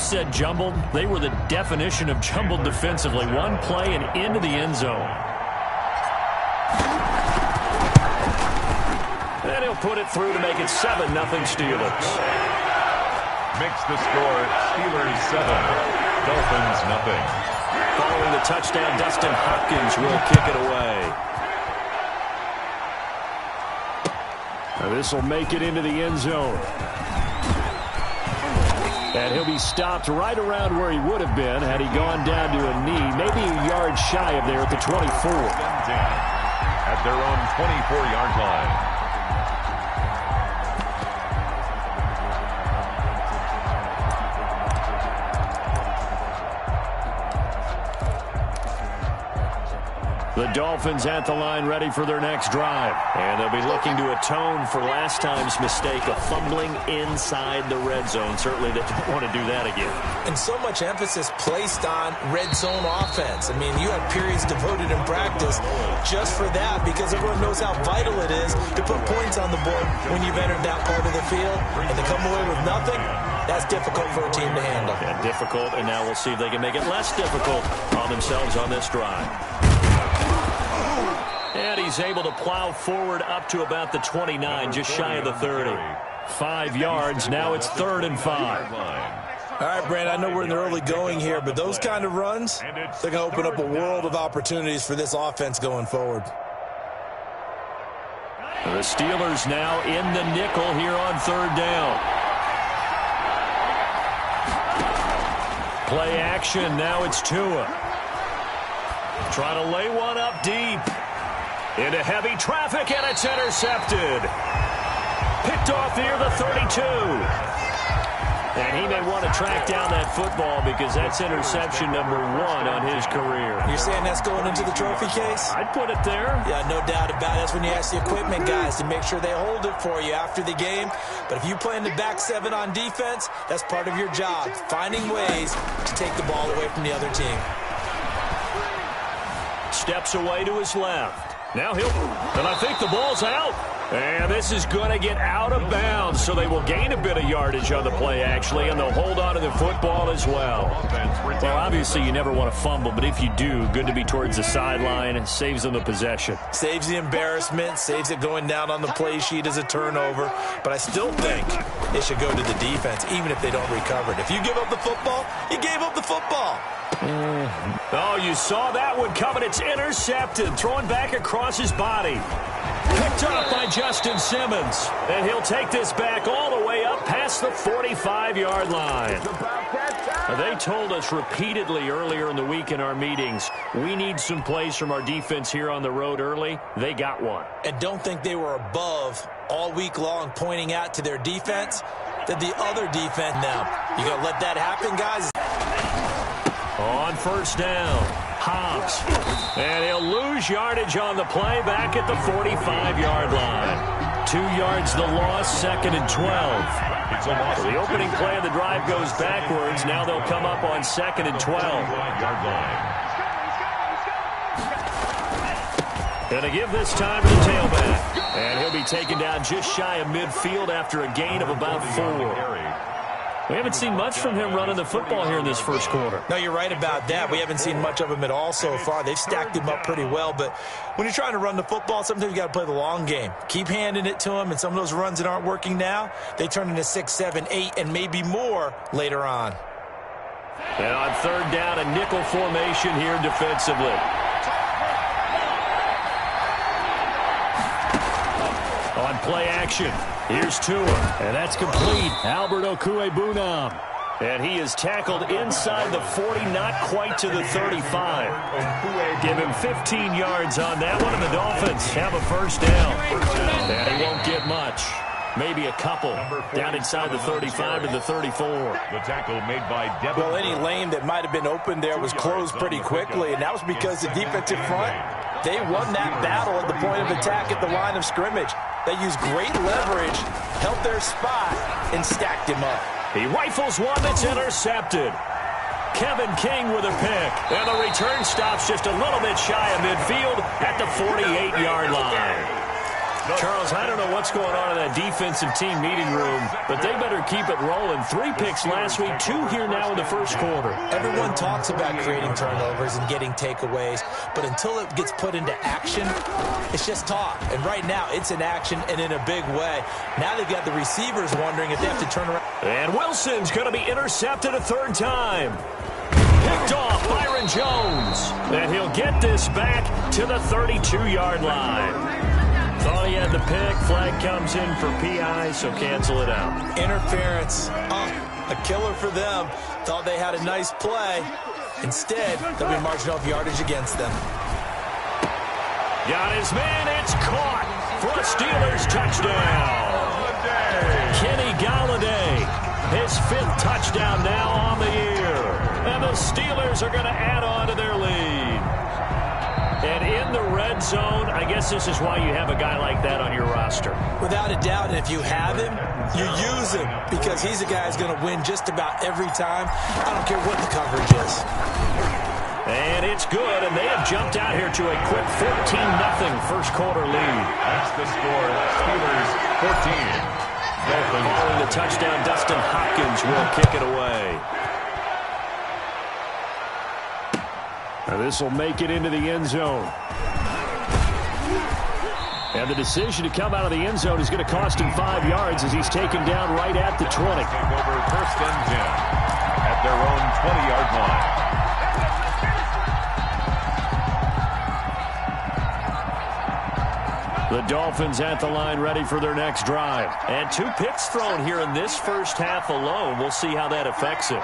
said jumbled. They were the definition of jumbled defensively. One play and into the end zone. And he'll put it through to make it 7-0 Steelers. Makes the score Steelers 7, Dolphins 0. Following the touchdown, Dustin Hopkins will kick it away. This will make it into the end zone. And he'll be stopped right around where he would have been had he gone down to a knee, maybe a yard shy of there at the 24. At their own 24-yard line. The Dolphins at the line ready for their next drive. And they'll be looking to atone for last time's mistake of fumbling inside the red zone. Certainly they don't want to do that again. And so much emphasis placed on red zone offense. I mean, you have periods devoted in practice just for that because everyone knows how vital it is to put points on the board when you've entered that part of the field. And to come away with nothing, that's difficult for a team to handle. Yeah, difficult, and now we'll see if they can make it less difficult on themselves on this drive. And he's able to plow forward up to about the 29, just shy of the 30. 5 yards. Now it's 3rd and 5. All right, Brand, I know we're in the early going here, but those kind of runs, they're going to open up a world of opportunities for this offense going forward. The Steelers now in the nickel here on 3rd down. Play action. Now it's Tua. Trying to lay one up deep. Into heavy traffic, and it's intercepted. Picked off near the 32. And he may want to track down that football because that's interception number 1 on his career. You're saying that's going into the trophy case? I'd put it there. Yeah, no doubt about it. That's when you ask the equipment guys to make sure they hold it for you after the game. But if you play in the back 7 on defense, that's part of your job, finding ways to take the ball away from the other team. Steps away to his left. Now and I think the ball's out. And this is going to get out of bounds, so they will gain a bit of yardage on the play, actually, and they'll hold on to the football as well. Well, obviously, you never want to fumble, but if you do, good to be towards the sideline. It saves them the possession. Saves the embarrassment, saves it going down on the play sheet as a turnover. But I still think it should go to the defense, even if they don't recover it. If you give up the football, you gave up the football. Oh, you saw that one coming. It's intercepted. Throwing back across his body. Picked up by Justin Simmons. And he'll take this back all the way up past the 45-yard line. They told us repeatedly earlier in the week in our meetings, we need some plays from our defense here on the road early. They got one. And don't think they were above all week long pointing out to their defense that the other defense now. You going to let that happen, guys? On 1st down, Hobbs. And he'll lose yardage on the play back at the 45-yard line. 2 yards the loss, 2nd and 12. So the opening play of the drive goes backwards. Now they'll come up on 2nd and 12. And to give this time to the tailback. And he'll be taken down just shy of midfield after a gain of about 4. We haven't seen much from him running the football here in this first quarter. No, you're right about that. We haven't seen much of him at all so far. They've stacked him up pretty well, but when you're trying to run the football, sometimes you got to play the long game. Keep handing it to him, and some of those runs that aren't working now, they turn into 6, 7, 8, and maybe more later on. And on 3rd down, a nickel formation here defensively. On play action, here's Tua, and that's complete. Albert Okwuegbunam. And he is tackled inside the 40, not quite to the 35. Give him 15 yards on that one, and the Dolphins have a 1st down. And he won't get much. Maybe a couple down inside the 35 to the 34. The tackle made by Devin. Well, any lane that might have been open there was closed pretty quickly, and that was because the defensive front, they won that battle at the point of attack at the line of scrimmage. They used great leverage, held their spot, and stacked him up. He rifles one that's intercepted. Kevin King with a pick. And the return stops just a little bit shy of midfield at the 48-yard line. Charles, I don't know what's going on in that defensive team meeting room, but they better keep it rolling. 3 picks last week, 2 here now in the first quarter. Everyone talks about creating turnovers and getting takeaways, but until it gets put into action, it's just talk. And right now, it's in action and in a big way. Now they've got the receivers wondering if they have to turn around. And Wilson's going to be intercepted a 3rd time. Picked off Byron Jones. And he'll get this back to the 32-yard line. Thought he had the pick. Flag comes in for PI, so cancel it out. Interference. A killer for them. Thought they had a nice play. Instead, they'll be marching off yardage against them. Got his man. It's caught for a Steelers touchdown. Kenny Galladay, his 5th touchdown now on the year. And the Steelers are going to add on to their lead. And in the red zone, I guess this is why you have a guy like that on your roster. Without a doubt, and if you have him, you use him because he's a guy who's going to win just about every time. I don't care what the coverage is. And it's good, and they have jumped out here to a quick 14-0 first quarter lead. That's the score. Steelers 14. Dolphins. Following the touchdown, Dustin Hopkins will kick it away. Now this will make it into the end zone. And the decision to come out of the end zone is going to cost him 5 yards as he's taken down right at the 20. Take over 1st and 10 at their own 20-yard line. The Dolphins at the line ready for their next drive. And 2 picks thrown here in this first half alone. We'll see how that affects him.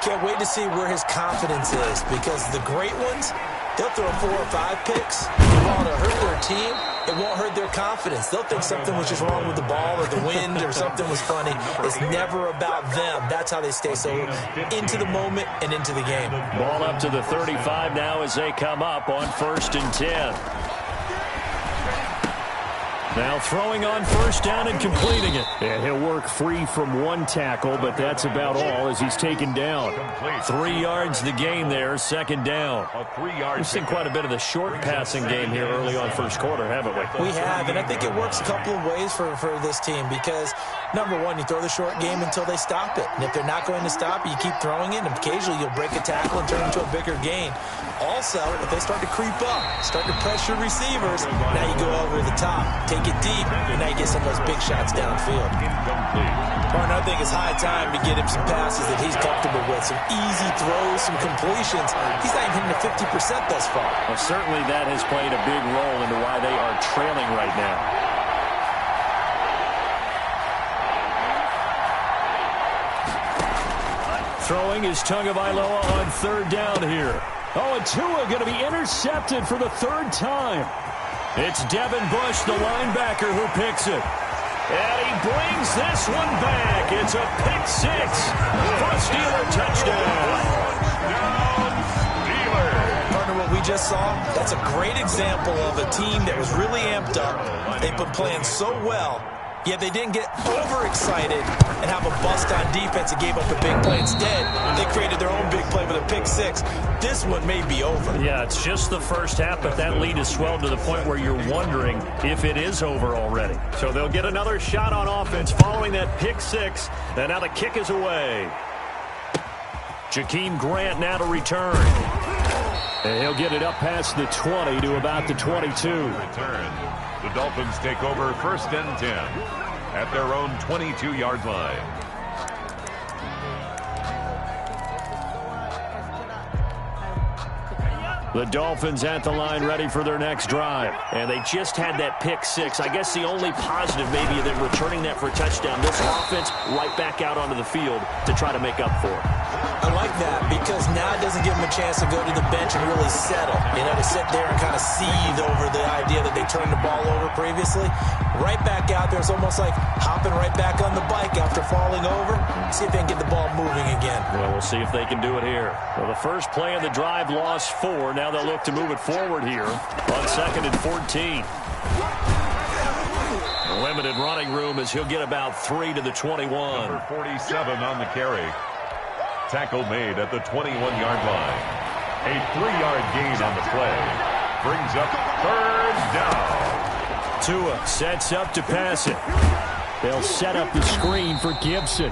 Can't wait to see where his confidence is because the great ones, they'll throw 4 or 5 picks. While it'll hurt their team, it won't hurt their confidence. They'll think something was just wrong with the ball or the wind or something was funny. It's never about them. That's how they stay so into the moment and into the game. Ball up to the 35 now as they come up on 1st and 10. Now throwing on 1st down and completing it. And he'll work free from 1 tackle, but that's about all as he's taken down. 3 yards the gain there, 2nd down. We've seen quite a bit of the short passing game here early on first quarter, haven't we? We have, and I think it works a couple of ways for this team because, number one, you throw the short game until they stop it. And if they're not going to stop it, you keep throwing it, and occasionally you'll break a tackle and turn it into a bigger gain. Also, if they start to creep up, start to pressure receivers, now you go over the top, take it deep, and now you get some of those big shots downfield. Martin, I think it's high time to get him some passes that he's comfortable with, some easy throws, some completions. He's not even hitting the 50% thus far. Well, certainly that has played a big role into why they are trailing right now. Throwing is Tagovailoa on 3rd down here. Oh, and Tua going to be intercepted for the 3rd time. It's Devin Bush, the linebacker, who picks it. And he brings this one back. It's a pick 6 for a Steeler touchdown. Partner, what we just saw, that's a great example of a team that was really amped up. They've been playing so well, yet they didn't get overexcited and have a bust on defense and gave up a big play. Instead, they created their own big play with a pick 6. This one may be over. Yeah, it's just the first half, but that lead has swelled to the point where you're wondering if it is over already. So they'll get another shot on offense following that pick 6, and now the kick is away. Jakeem Grant now to return. And he'll get it up past the 20 to about the 22. Return. The Dolphins take over 1st and 10 at their own 22-yard line. The Dolphins at the line ready for their next drive. And they just had that pick 6. I guess the only positive maybe of them returning that for a touchdown. This offense right back out onto the field to try to make up for it. I like that because now it doesn't give them a chance to go to the bench and really settle. You know, to sit there and kind of seethe over the idea that they turned the ball over previously. Right back out there. It's almost like hopping right back on the bike after falling over. See if they can get the ball moving again. Well, we'll see if they can do it here. Well, the first play of the drive lost 4. Now they'll look to move it forward here on 2nd and 14. Limited running room as he'll get about 3 to the 21. Number 47 on the carry. Tackle made at the 21-yard line. A 3-yard gain on the play. Brings up 3rd down. Tua sets up to pass it. They'll set up the screen for Gibson.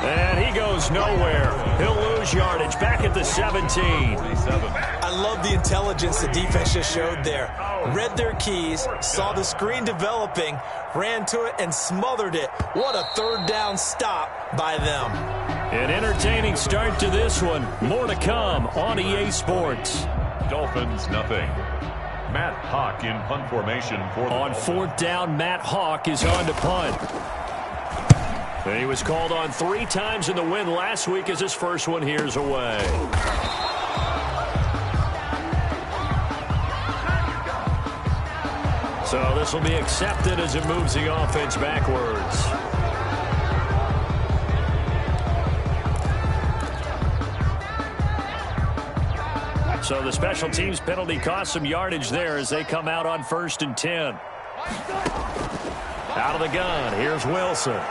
And he goes nowhere. He'll lose yardage back at the 17. I love the intelligence the defense just showed there. Read their keys, saw the screen developing, ran to it, and smothered it. What a third down stop by them. An entertaining start to this one. More to come on EA Sports. Dolphins, nothing. Matt Hawk in punt formation for the On fourth down, Matt Hawk is on to punt. And he was called on 3 times in the win last week as his first one here's away. So this will be accepted as it moves the offense backwards. So the special teams penalty cost some yardage there as they come out on 1st and 10. Out of the gun, here's Wilson.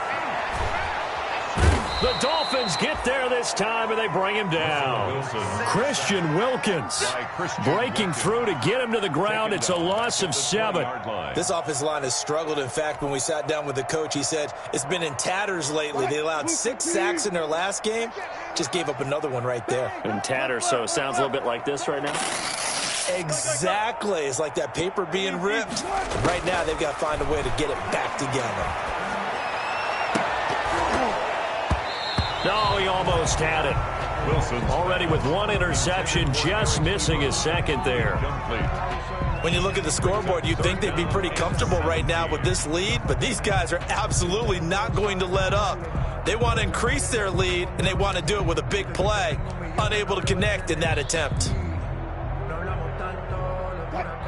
The Dolphins get there this time, and they bring him down. Christian Wilkins breaking through to get him to the ground. It's a loss of 7. This offensive line has struggled. In fact, when we sat down with the coach, he said it's been in tatters lately. They allowed 6 sacks in their last game. Just gave up another one right there. In tatters, so it sounds a little bit like this right now? Exactly. It's like that paper being ripped. Right now, they've got to find a way to get it back together. No, he almost had it. Wilson Already with 1 interception, just missing his second there. When you look at the scoreboard, you'd think they'd be pretty comfortable right now with this lead, but these guys are absolutely not going to let up. They want to increase their lead, and they want to do it with a big play. Unable to connect in that attempt.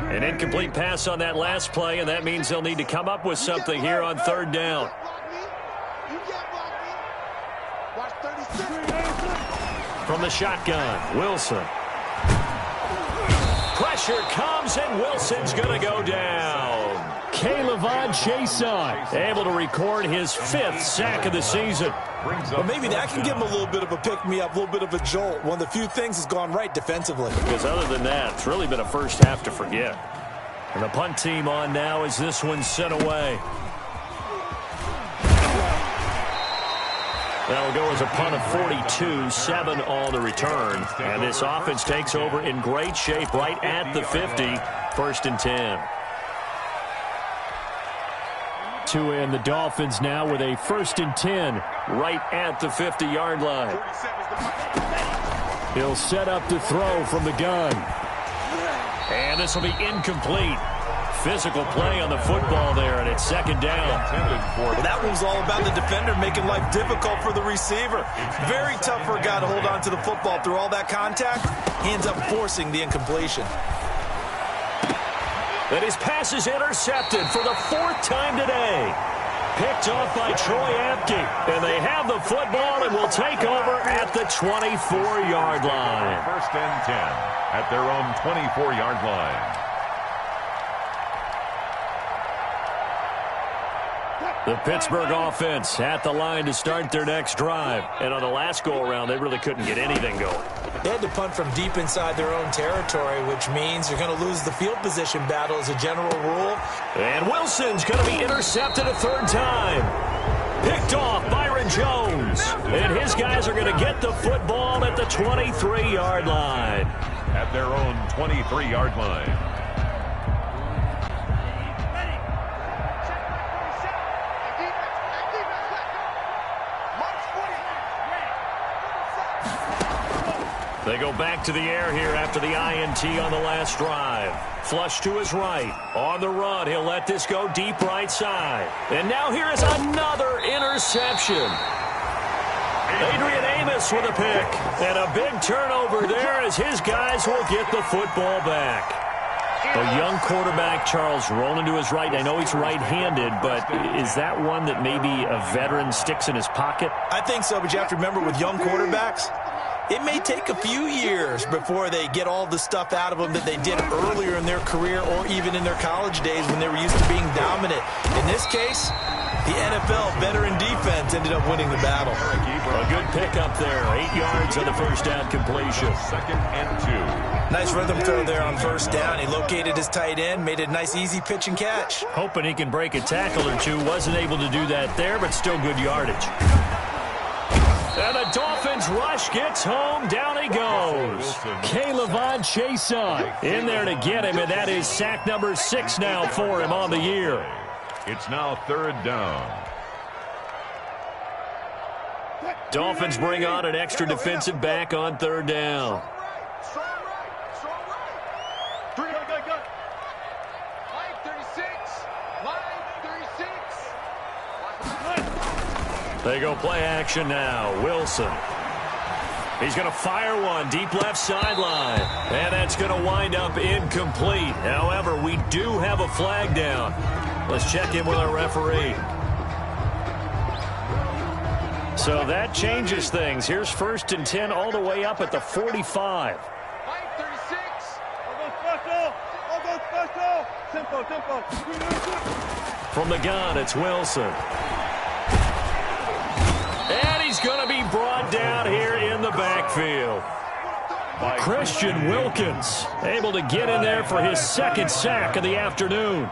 An incomplete pass on that last play, and that means they'll need to come up with something here on 3rd down. From the shotgun, Wilson. Pressure comes, and Wilson's going to go down. K'Lavon Chason able to record his 5th sack of the season. Well, maybe that can give him a little bit of a pick-me-up, a little bit of a jolt. One of the few things has gone right defensively. Because other than that, it's really been a first half to forget. And the punt team on now as this one's sent away. That'll go as a punt of 42, 7 on the return. And this offense takes over in great shape right at the 50, 1st and 10. Tua and the Dolphins now with a 1st and 10 right at the 50-yard line. He'll set up to throw from the gun. And this will be incomplete. Physical play on the football there, and it's 2nd down. Well, that one's all about the defender making life difficult for the receiver. Very tough for a guy to hold on to the football through all that contact. He ends up forcing the incompletion. And his pass is intercepted for the 4th time today. Picked off by Troy Apke. And they have the football and will take over at the 24-yard line. 1st and 10 at their own 24-yard line. The Pittsburgh offense at the line to start their next drive. And on the last go-around, they really couldn't get anything going. They had to punt from deep inside their own territory, which means you're going to lose the field position battle as a general rule. And Wilson's going to be intercepted a 3rd time. Picked off Byron Jones. And his guys are going to get the football at the 23-yard line. At their own 23-yard line. They go back to the air here after the INT on the last drive. Flush to his right. On the run, he'll let this go deep right side. And now here is another interception. Adrian Amos with a pick. And a big turnover there as his guys will get the football back. A young quarterback, Charles, rolling to his right. I know he's right-handed, but is that one that maybe a veteran sticks in his pocket? I think so, but you have to remember with young quarterbacks, it may take a few years before they get all the stuff out of them that they did earlier in their career or even in their college days when they were used to being dominant. In this case, The NFL veteran defense ended up winning the battle. A good pickup there. 8 yards on the first down completion. 2nd and 2. Nice rhythm throw there on first down. He located his tight end, made a nice easy pitch and catch. Hoping he can break a tackle or two. Wasn't able to do that there, but still good yardage. And the Dolphins rush gets home. Down he goes. K'Lavon Chaisson in there to get him, and that is sack number 6 now for him on the year. It's now 3rd down. Dolphins bring on an extra defensive back on 3rd down. They go play action now. Wilson. He's going to fire one deep left sideline. And that's going to wind up incomplete. However, we do have a flag down. Let's check in with our referee. So that changes things. Here's 1st and 10 all the way up at the 45. From the gun, it's Wilson. And he's going to be brought down here in the backfield. Christian Wilkins able to get in there for his 2nd sack of the afternoon.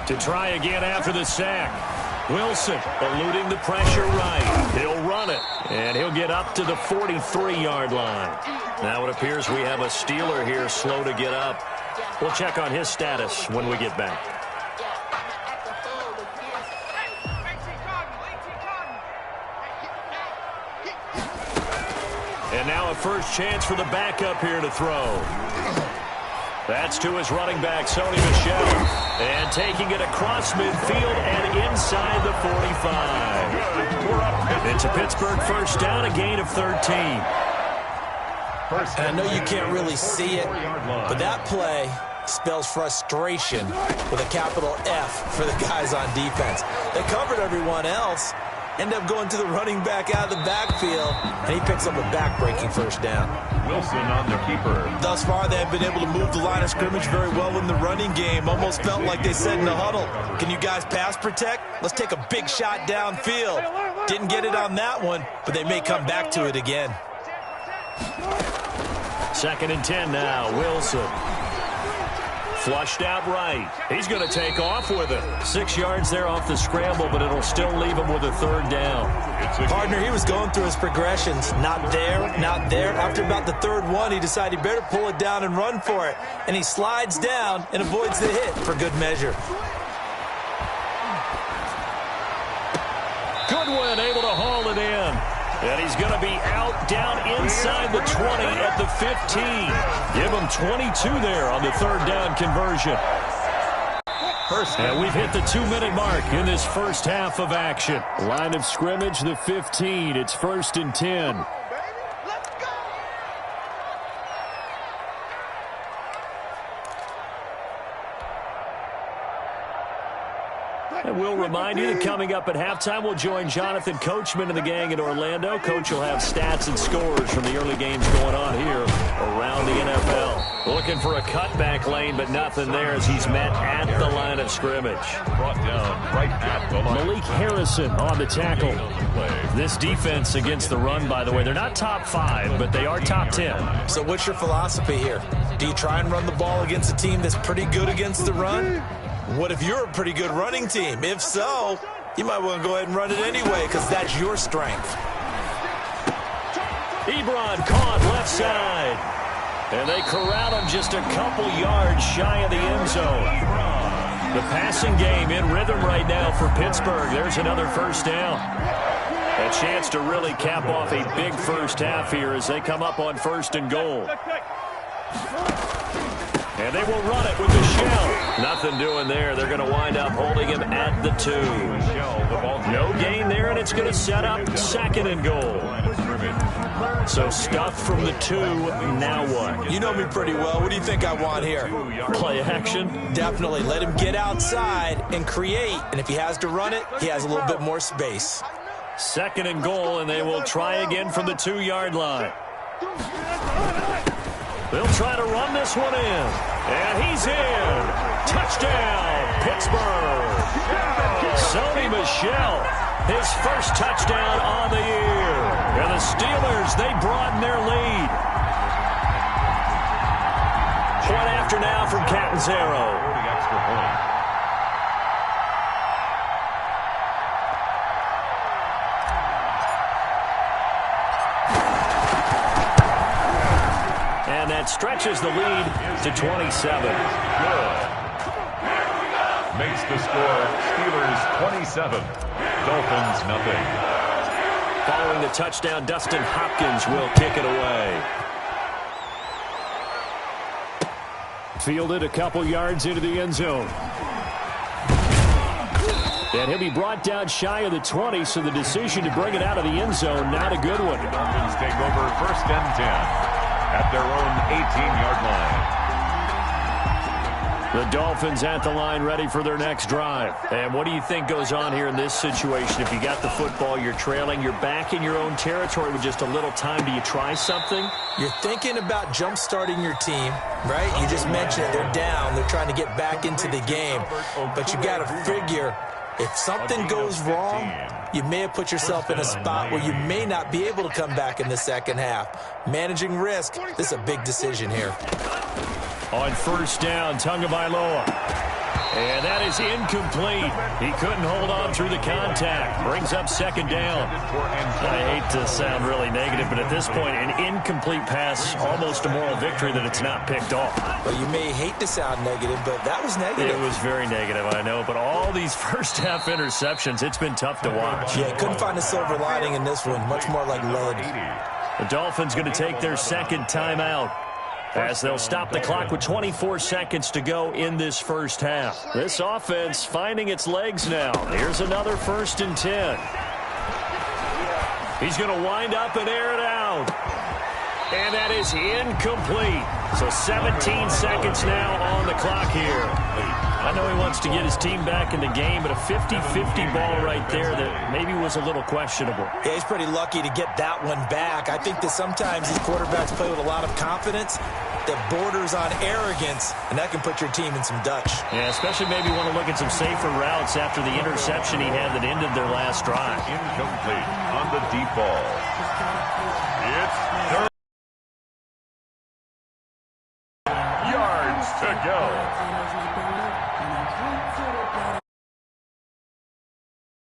To try again after the sack. Wilson eluding the pressure right. He'll run it, and he'll get up to the 43-yard line. Now it appears we have a Steeler here slow to get up. We'll check on his status when we get back. And now a first chance for the backup here to throw. That's to his running back, Sony Michel. And taking it across midfield and inside the 45. It's a Pittsburgh first down, a gain of 13. And I know you can't really see it, but that play spells frustration with a capital F for the guys on defense. They covered everyone else, end up going to the running back out of the backfield, and he picks up a back-breaking first down. Wilson on the keeper. Thus far, they have been able to move the line of scrimmage very well in the running game. Almost felt like they said in the huddle, can you guys pass protect? Let's take a big shot downfield. Didn't get it on that one, but they may come back to it again. 2nd and 10 now, Wilson. Flushed out right. He's going to take off with it. 6 yards there off the scramble, but it'll still leave him with a 3rd down. Partner, he was going through his progressions. Not there, not there. After about the 3rd one, he decided he better pull it down and run for it. And he slides down and avoids the hit for good measure. Goodwin able to haul it in. And he's going to be out down inside the 20 at the 15. Give him 22 there on the 3rd down conversion. And we've hit the 2-minute mark in this first half of action. Line of scrimmage, the 15. It's 1st and 10. And we'll remind you that coming up at halftime, we'll join Jonathan Coachman and the gang in Orlando. Coach will have stats and scores from the early games going on here around the NFL. Looking for a cutback lane, but nothing there as he's met at the line of scrimmage. Brought down right at the line. Malik Harrison on the tackle. This defense against the run, by the way, they're not top 5, but they are top 10. So what's your philosophy here? Do you try and run the ball against a team that's pretty good against the run? What if you're a pretty good running team? If so, you might want to go ahead and run it anyway because that's your strength. Ebron caught left side. And they corral him just a couple yards shy of the end zone. The passing game in rhythm right now for Pittsburgh. There's another first down. A chance to really cap off a big first half here as they come up on 1st and goal. And they will run it with the shell. Nothing doing there. They're going to wind up holding him at the 2. No gain there, and it's going to set up 2nd and goal. So stuff from the 2. Now what? You know me pretty well. What do you think I want here? Play action? Definitely. Let him get outside and create. And if he has to run it, he has a little bit more space. 2nd and goal, and they will try again from the 2-yard line. They'll try to run this one in. And he's in. Touchdown, Pittsburgh. Sony Michel, his first touchdown on the year. And the Steelers, they broaden their lead. Point after now from Catanzaro. The extra point. And that stretches the lead to 27. Good. Makes the score Steelers 27, Dolphins nothing. Following the touchdown, Dustin Hopkins will kick it away. Fielded a couple yards into the end zone. And he'll be brought down shy of the 20, so the decision to bring it out of the end zone, not a good one. The Dolphins take over first and 10 at their own 18-yard line. The Dolphins at the line, ready for their next drive. And what do you think goes on here in this situation? If you got the football, you're trailing, you're back in your own territory with just a little time. Do you try something? You're thinking about jump-starting your team, right? You just mentioned it. They're down. They're trying to get back into the game. But you got to figure, if something goes wrong, you may have put yourself in a spot where you may not be able to come back in the second half. Managing risk, this is a big decision here. On first down, Tagovailoa. And that is incomplete. He couldn't hold on through the contact. Brings up second down. I hate to sound really negative, but at this point, an incomplete pass, almost a moral victory that it's not picked off. Well, you may hate to sound negative, but that was negative. It was very negative, I know. But all these first-half interceptions, it's been tough to watch. Yeah, couldn't find a silver lining in this one. Much more like lead. The Dolphins going to take their second timeout, as they'll stop the clock with 24 seconds to go in this first half. This offense finding its legs now. Here's another first and 10. He's going to wind up and air it out. And that is incomplete. So 17 seconds now on the clock here. I know he wants to get his team back in the game, but a 50-50 ball right there that maybe was a little questionable. Yeah, he's pretty lucky to get that one back. I think that sometimes these quarterbacks play with a lot of confidence that borders on arrogance, and that can put your team in some Dutch. Yeah, especially maybe want to look at some safer routes after the interception he had that ended their last drive. Incomplete on the deep ball. It's third. Yards to go.